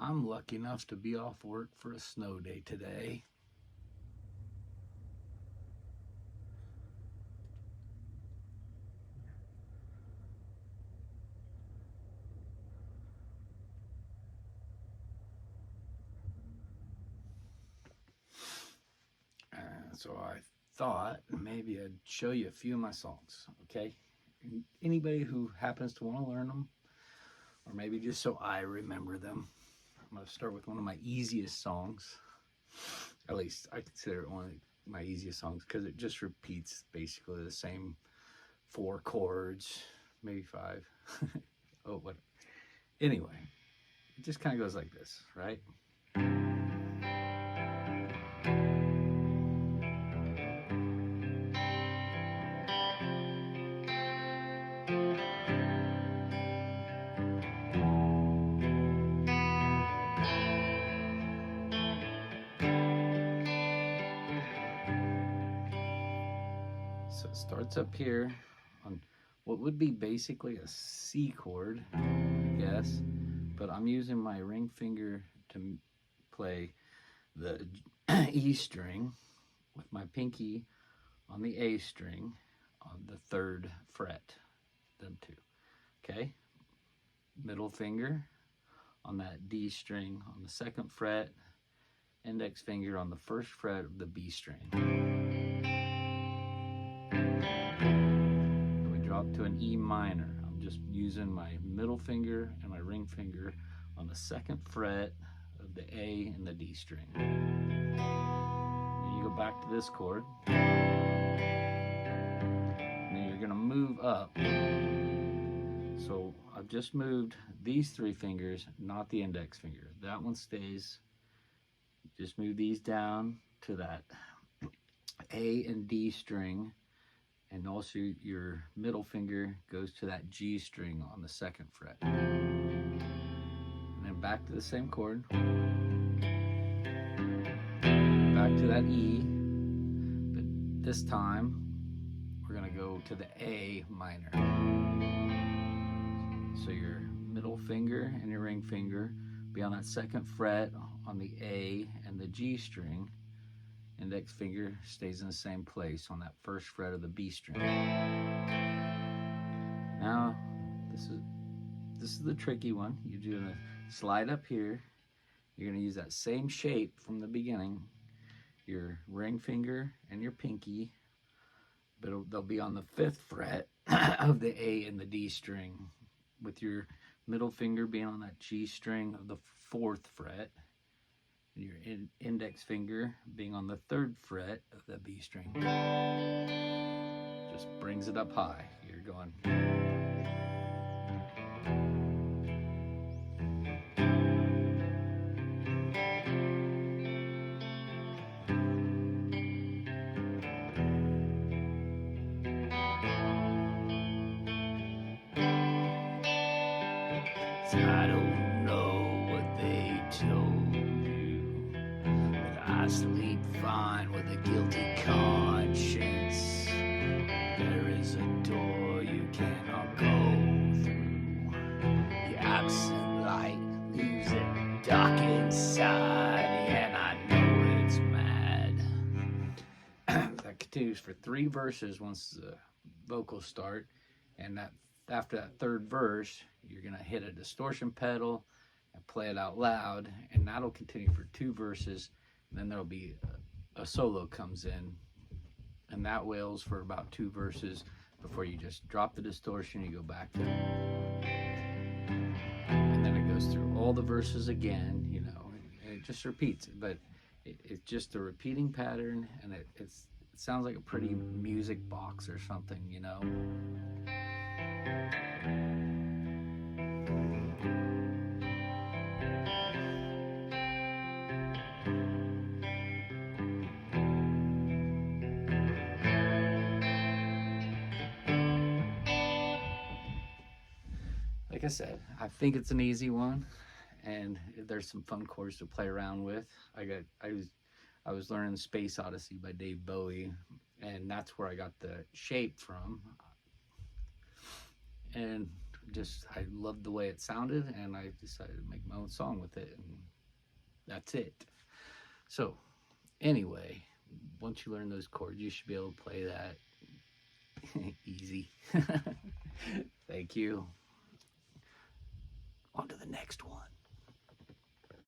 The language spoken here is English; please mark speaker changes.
Speaker 1: I'm lucky enough to be off work for a snow day today. So I thought maybe I'd show you a few of my songs, okay? Anybody who happens to want to learn them, or maybe just so I remember them. I'm going to start with one of my easiest songs. At least I consider it one of my easiest songs because it just repeats basically the same four chords, maybe five. Oh, what? Anyway, it just kind of goes like this, right? So it starts up here on what would be basically a C chord, I guess, but I'm using my ring finger to play the E string with my pinky on the A string on the third fret, them two, okay? Middle finger on that D string on the second fret, index finger on the first fret of the B string. Drop to an E minor. I'm just using my middle finger and my ring finger on the second fret of the A and the D string. And you go back to this chord. And then you're going to move up. So I've just moved these three fingers, not the index finger. That one stays. Just move these down to that A and D string. And also your middle finger goes to that G string on the second fret. And then back to the same chord. Back to that E. But this time, we're gonna go to the A minor. So your middle finger and your ring finger be on that second fret on the A and the G string. Index finger stays in the same place on that first fret of the B string. Now, this is the tricky one. You're gonna slide up here. You're gonna use that same shape from the beginning. Your ring finger and your pinky, but they'll be on the fifth fret of the A and the D string, with your middle finger being on that G string of the fourth fret. Your index finger being on the third fret of the B string. Just brings it up high. You're going. I don't know what they told you, but I sleep fine with a guilty conscience. There is a door you cannot go through. The absent light leaves it dark inside, and I know it's mad. That continues for 3 verses once the vocals start, and that after that third verse, you're gonna hit a distortion pedal and play it out loud, and that'll continue for 2 verses. And then there'll be a solo comes in, and that wails for about 2 verses before you just drop the distortion. You go back to it, and then it goes through all the verses again, you know, and it just repeats. But it's just a repeating pattern, and it sounds like a pretty music box or something, you know. Like I said, I think it's an easy one, and there's some fun chords to play around with. I was learning Space Odyssey by Dave Bowie, and that's where I got the shape from. And I loved the way it sounded, and I decided to make my own song with it, and that's it. So, anyway, once you learn those chords, you should be able to play that easy. Thank you. On to the next one.